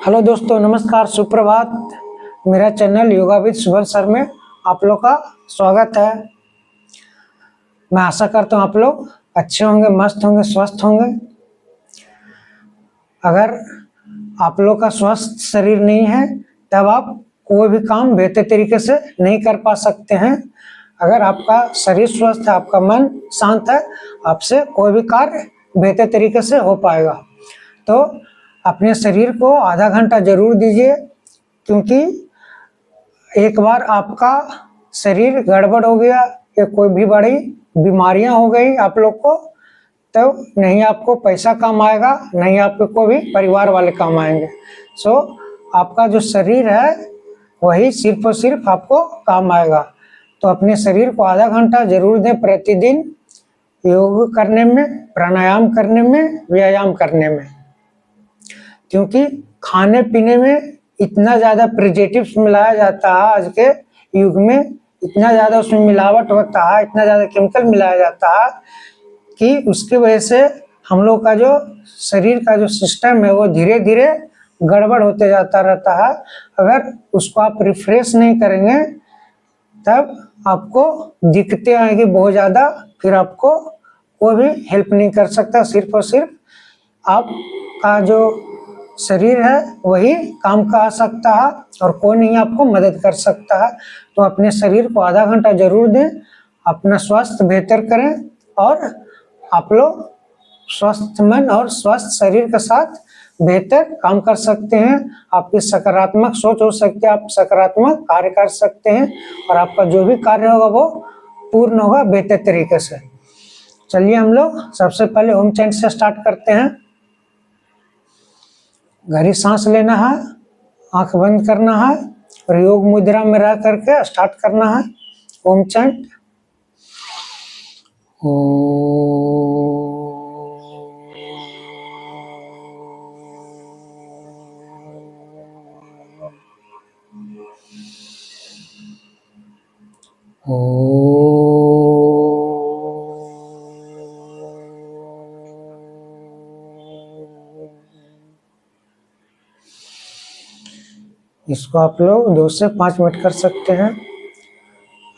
Hello दोस्तों, नमस्कार, सुप्रभात। मेरा channel yoga with Shubham sir में आप लोग का स्वागत है। मैं आशा करता हूँ आप लोग अच्छे होंगे, मस्त होंगे, स्वस्थ होंगे। अगर आप लोग का स्वस्थ शरीर नहीं है तब आप कोई भी काम बेहतर तरीके से नहीं कर पा सकते हैं। अगर आपका शरीर स्वस्थ है, आपका मन शांत है, आपसे कोई भी कार्य बेहतर तरीके से हो पाएगा। तो अपने शरीर को आधा घंटा जरूर दीजिए, क्योंकि एक बार आपका शरीर गड़बड़ हो गया या कोई भी बड़ी बीमारियां हो गई आप लोग को, तो नहीं आपको पैसा काम आएगा, नहीं आपको भी परिवार वाले काम आएंगे। सो आपका जो शरीर है वही सिर्फ और सिर्फ आपको काम आएगा। तो अपने शरीर को आधा घंटा जरूर दें प्रतिदिन, योग करने में, प्राणायाम करने में, व्यायाम करने में। क्योंकि खाने पीने में इतना ज़्यादा प्रिजर्वेटिव्स मिलाया जाता है, आज के युग में इतना ज़्यादा उसमें मिलावट होता है, इतना ज़्यादा केमिकल मिलाया जाता है कि उसकी वजह से हम लोग का जो शरीर का जो सिस्टम है वो धीरे धीरे गड़बड़ होते जाता रहता है। अगर उसको आप रिफ्रेश नहीं करेंगे तब आपको दिक्कतें आएगी बहुत ज़्यादा, फिर आपको कोई भी हेल्प नहीं कर सकता। सिर्फ और सिर्फ आपका जो शरीर है वही काम का आ सकता है और कोई नहीं आपको मदद कर सकता है। तो अपने शरीर को आधा घंटा जरूर दें, अपना स्वास्थ्य बेहतर करें और आप लोग स्वस्थ मन और स्वस्थ शरीर के साथ बेहतर काम कर सकते हैं। आपकी सकारात्मक सोच हो सकती है, आप सकारात्मक कार्य कर सकते हैं और आपका जो भी कार्य होगा वो पूर्ण होगा बेहतर तरीके से। चलिए हम लोग सबसे पहले ओम चैंट से स्टार्ट करते हैं। गहरी सांस लेना है, आंख बंद करना है और योग मुद्रा में रह करके स्टार्ट करना है ओम चैंट। इसको आप लोग 2 से 5 मिनट कर सकते हैं।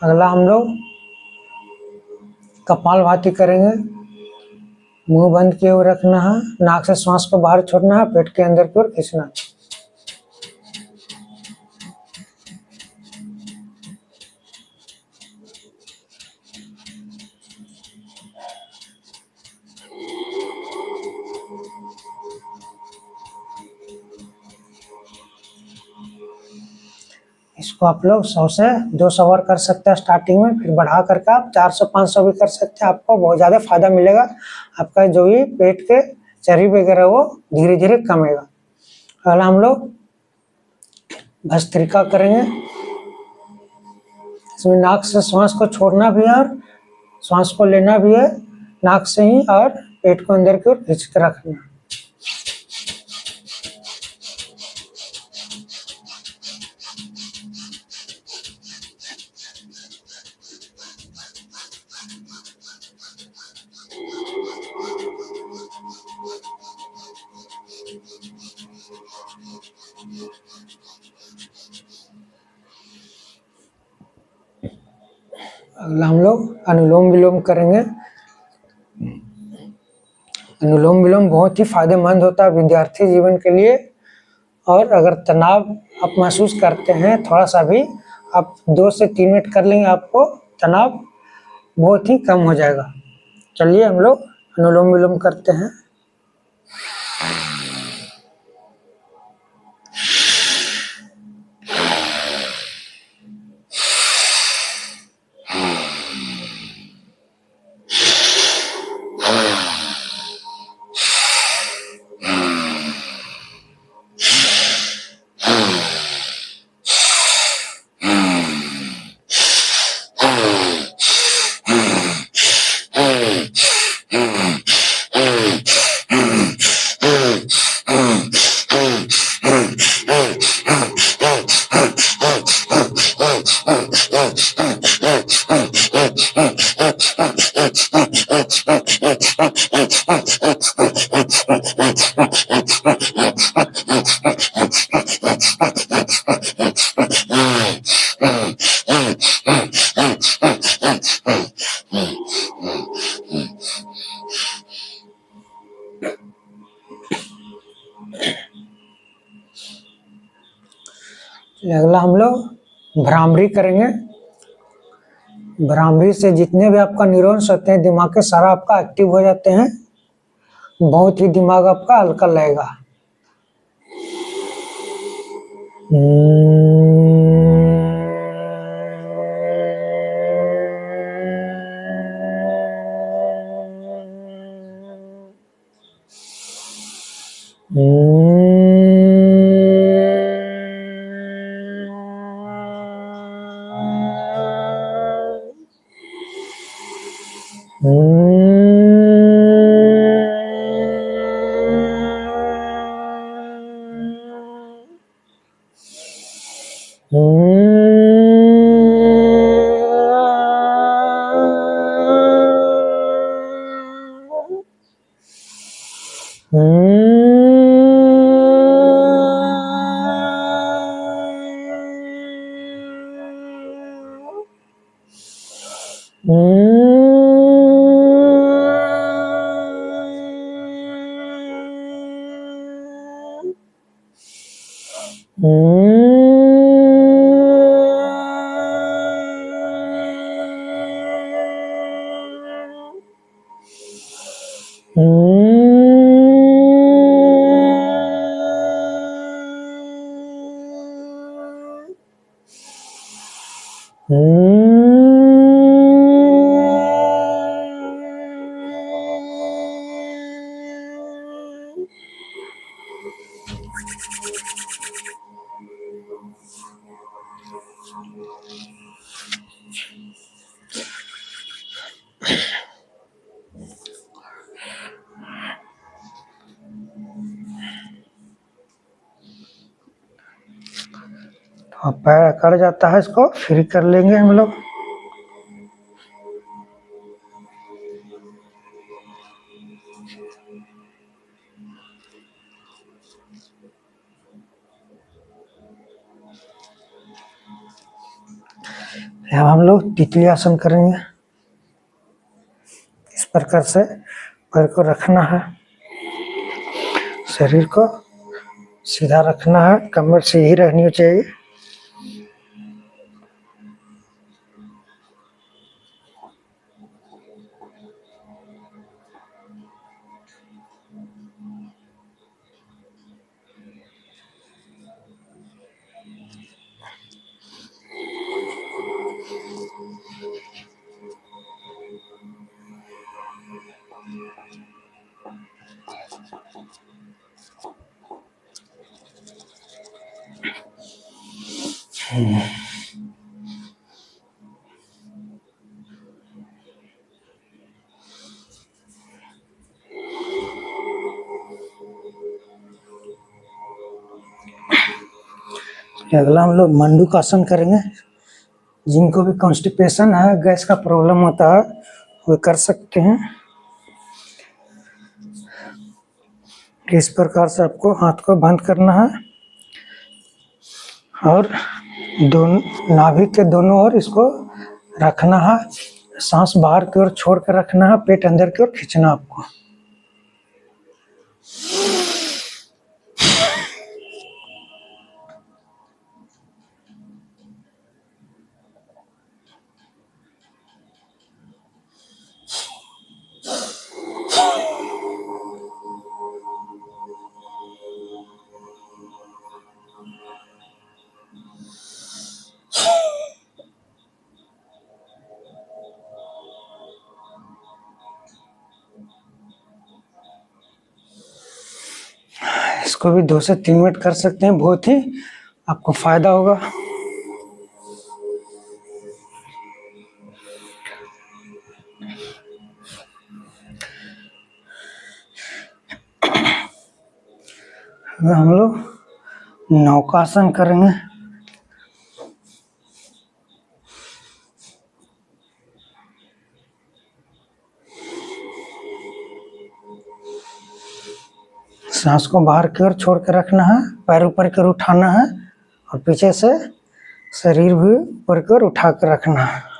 अगला हम लोग कपालभाति करेंगे। मुंह बंद किए हुए रखना है, नाक से श्वास को बाहर छोड़ना है, पेट के अंदर की ओर खींचना। इसको आप लोग 100 से 200 बार कर सकते हैं स्टार्टिंग में, फिर बढ़ा करके आप 400-500 भी कर सकते हैं। आपको बहुत ज़्यादा फायदा मिलेगा। आपका जो भी पेट के चर्बी वगैरह वो धीरे धीरे कमेगा। अगला हम लोग भस्त्रिका करेंगे। इसमें नाक से श्वास को छोड़ना भी है और श्वास को लेना भी है नाक से ही, और पेट को अंदर की ओर खींच कर रखना। अगला हम लोग अनुलोम विलोम करेंगे। अनुलोम विलोम बहुत ही फायदेमंद होता है विद्यार्थी जीवन के लिए। और अगर तनाव आप महसूस करते हैं थोड़ा सा भी, आप 2 से 3 मिनट कर लेंगे, आपको तनाव बहुत ही कम हो जाएगा। चलिए हम लोग अनुलोम विलोम करते हैं। अगला हम लोग भ्रामरी करेंगे। भ्रामरी से जितने भी आपका न्यूरॉन्स होते हैं दिमाग के, सारा आपका एक्टिव हो जाते हैं। बहुत ही दिमाग आपका हल्का लगेगा। पैर अकड़ जाता है, इसको फ्री कर लेंगे हम लोग। अब हम लोग तितली आसन करेंगे। इस प्रकार से पैर को रखना है, शरीर को सीधा रखना है, कमर सीधी रहनी चाहिए। अगला हम लोग मंडूकासन करेंगे। जिनको भी कॉन्स्टिपेशन है, गैस का प्रॉब्लम होता है, वो कर सकते हैं। इस प्रकार से आपको हाथ को बंद करना है और दोनों नाभि के दोनों ओर इसको रखना है। सांस बाहर की ओर छोड़ कर रखना है, पेट अंदर की ओर खींचना आपको। इसको भी 2 से 3 मिनट कर सकते हैं, बहुत ही आपको फायदा होगा। हम लोग नौकासन करेंगे। सांस को बाहर की ओर छोड़ कर रखना है, पैर ऊपर की ओर उठाना है और पीछे से शरीर भी ऊपर की ओर उठा कर रखना है।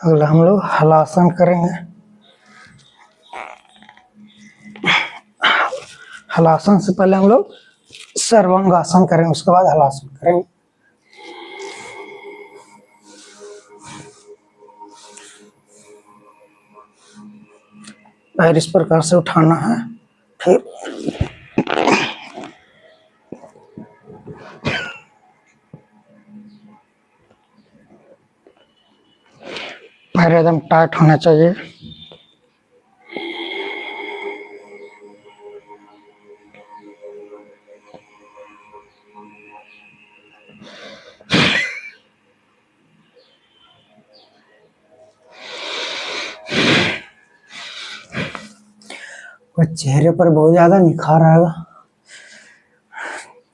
अगला हम लोग हलासन करेंगे। हलासन से पहले हम लोग सर्वांगासन करेंगे, उसके बाद हलासन करेंगे। पैर इस प्रकार से उठाना है, फिर पैर एकदम टाइट होना चाहिए। और चेहरे पर बहुत ज्यादा निखार आएगा।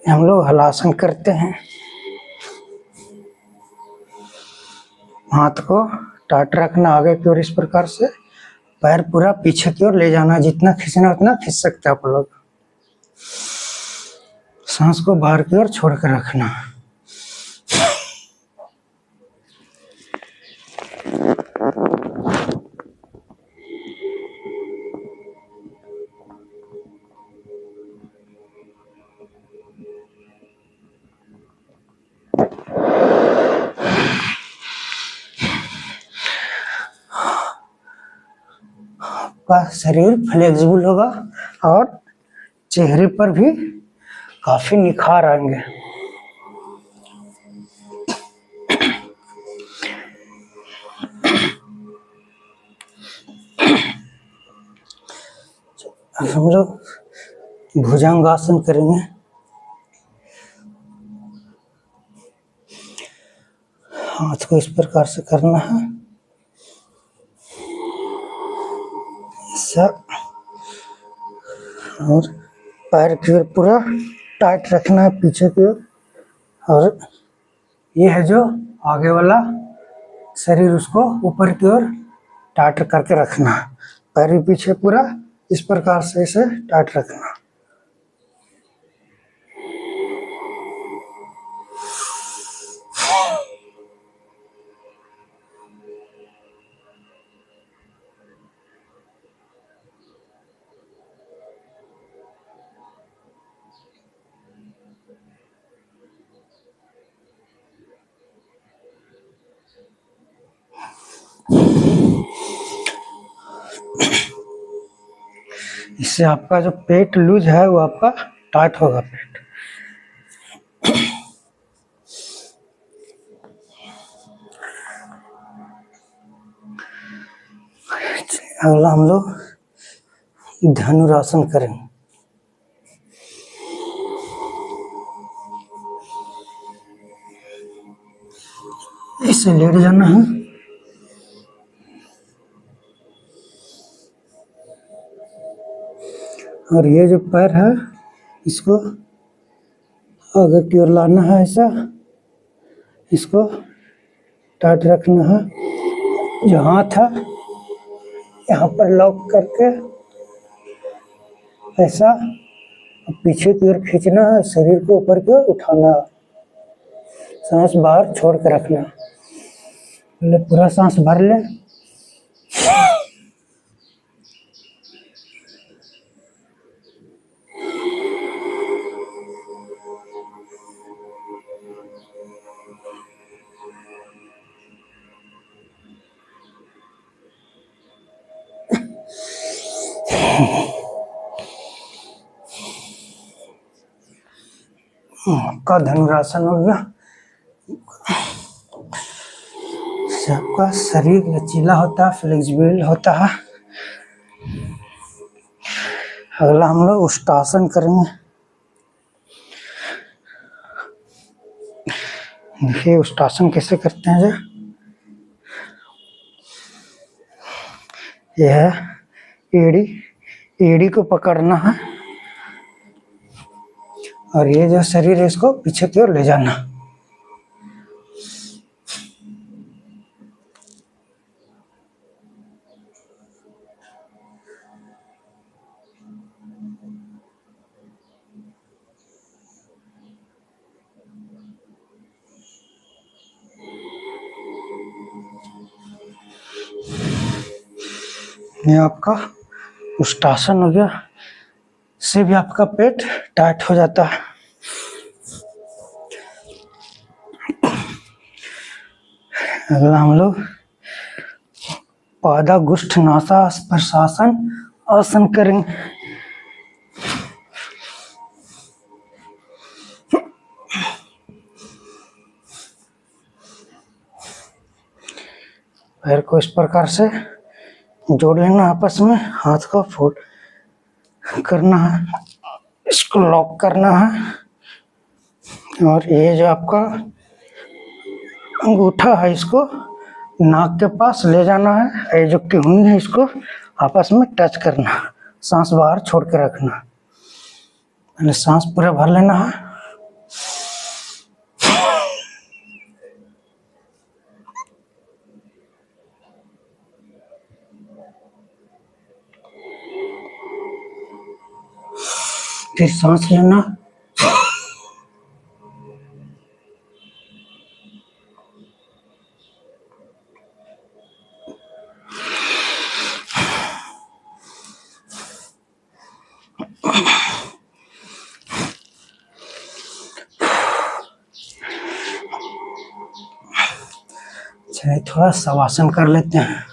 हम लोग हलासन करते हैं, हाथ को टाइट रखना आगे की ओर इस प्रकार से, पैर पूरा पीछे की ओर ले जाना, जितना खींचना उतना खींच सकते हैं आप लोग। सांस को बाहर की ओर छोड़ कर रखना। आपका शरीर फ्लेक्सिबल होगा और चेहरे पर भी काफी निखार आएंगे। हम लोग भुजंगासन करेंगे। हाथ को इस प्रकार से करना है, ऐसा, और पैर की ओर पूरा टाइट रखना है पीछे की ओर। और ये है जो आगे वाला शरीर, उसको ऊपर की ओर टाइट करके रखना है। पैर भी पीछे पूरा इस प्रकार से इसे टाइट रखना। इससे आपका जो पेट लूज है वो आपका टाइट होगा पेट। अगला हम लोग धनुरासन करेंगे। इसे लेट जाना है, और ये जो पैर है इसको आगे की ओर लाना है, ऐसा इसको टाइट रखना है। जो हाथ है यहाँ पर लॉक करके ऐसा पीछे की ओर खींचना है, शरीर को ऊपर की ओर उठाना है, सांस बाहर छोड़ कर रखना। पहले पूरा सांस भर ले, आपका धनुरासन हो गया। इससे आपका शरीर लचीला होता है, फ्लेक्सिबल होता है। अगला हम लोग उष्टासन करेंगे। देखिए उष्टासन कैसे करते हैं। यह है एड़ी, एड़ी को पकड़ना है और ये जो शरीर है इसको पीछे की ओर ले जाना। ये आपका उष्टासन हो गया। इससे भी आपका पेट टाइट हो जाता है। अगला हम लोग पादागुष्ठ नासा प्रशासन आसन करेंगे। पैर को इस प्रकार से जोड़ लेना आपस में, हाथ को फोल्ड करना है, इसको लॉक करना है और ये जो आपका अंगूठा है इसको नाक के पास ले जाना है। ये जो किडनी है इसको आपस में टच करना, सांस बाहर छोड़ के रखना। पहले सांस पूरा भर लेना है। फिर सांस लेना। चलिए थोड़ा शवासन कर लेते हैं।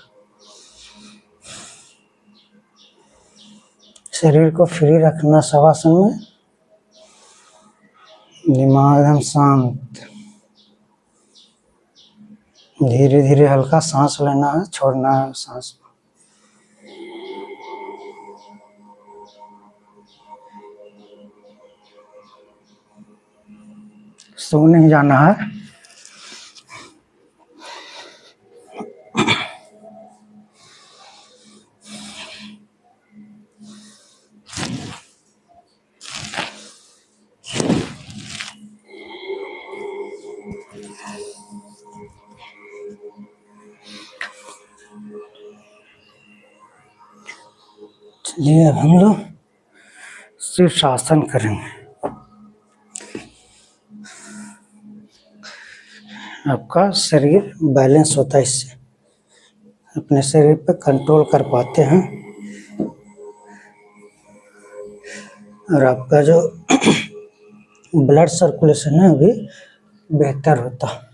शरीर को फ्री रखना शवासन में, दिमाग एकदम शांत। धीरे धीरे हल्का सांस लेना है, छोड़ना है सांस। सो नहीं जाना है। चलिए अब हम लोग शीर्षासन करेंगे। आपका शरीर बैलेंस होता है, इससे अपने शरीर पे कंट्रोल कर पाते हैं और आपका जो ब्लड सर्कुलेशन है भी बेहतर होता है।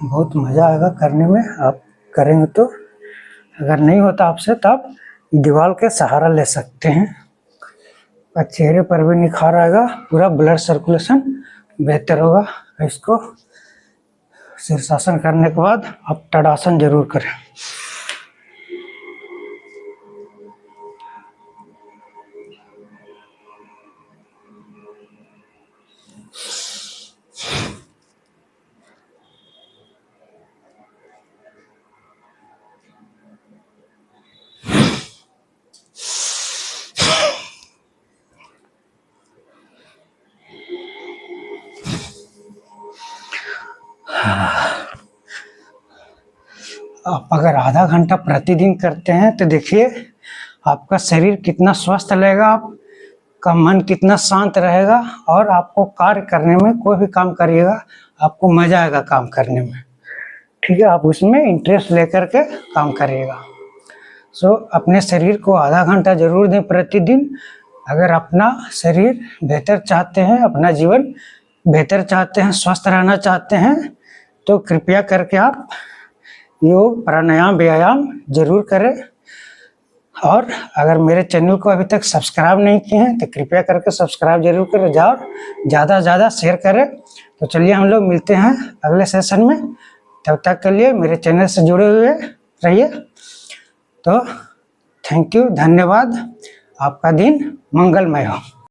बहुत मज़ा आएगा करने में, आप करेंगे तो। अगर नहीं होता आपसे तो आप दीवार के सहारा ले सकते हैं, और चेहरे पर भी निखार आएगा, पूरा ब्लड सर्कुलेशन बेहतर होगा। इसको शीर्षासन करने के बाद आप तड़ासन जरूर करें। आप अगर आधा घंटा प्रतिदिन करते हैं तो देखिए आपका शरीर कितना स्वस्थ रहेगा, आपका मन कितना शांत रहेगा, और आपको कार्य करने में, कोई भी काम करिएगा आपको मजा आएगा काम करने में। ठीक है, आप उसमें इंटरेस्ट लेकर के काम करिएगा। सो अपने शरीर को आधा घंटा जरूर दें प्रतिदिन। अगर अपना शरीर बेहतर चाहते हैं, अपना जीवन बेहतर चाहते हैं, स्वस्थ रहना चाहते हैं, तो कृपया करके आप योग, प्राणायाम, व्यायाम जरूर करें। और अगर मेरे चैनल को अभी तक सब्सक्राइब नहीं किए हैं तो कृपया करके सब्सक्राइब जरूर करें, जाओ ज़्यादा से ज़्यादा शेयर करें। तो चलिए हम लोग मिलते हैं अगले सेशन में, तब तक के लिए मेरे चैनल से जुड़े हुए रहिए। तो थैंक यू, धन्यवाद, आपका दिन मंगलमय हो।